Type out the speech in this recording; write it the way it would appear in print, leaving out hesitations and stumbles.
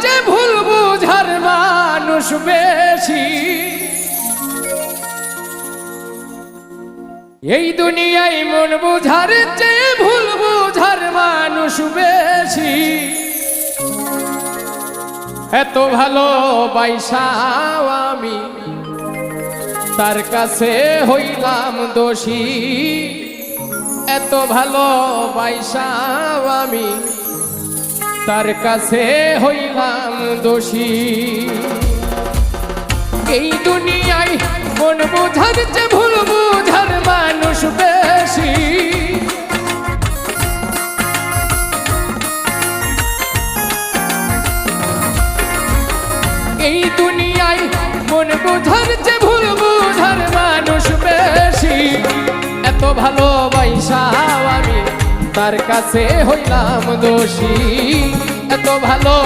চেয়ে ভুল বুঝার মানুষ বেশি। এই দুনিয়ায় মন বুঝার চেয়ে ভুল বুঝার মানুষ বেশি। এত ভালোবাসাও আমি তার কাছে হইলাম দোষী। এত ভালোবাসাও আমি তার কাছে হইলাম দোষী। এই দুনিয়ায় মন বুঝার চেয়ে ভুল বুঝার মানুষ বেশি। এই দুনিয়ায় মন বুঝার চেয়ে ভুল বুঝার মানুষ বেশি। এত ভালোবাসাও আমি তার কাছে হইলাম দোষী। এত ভালো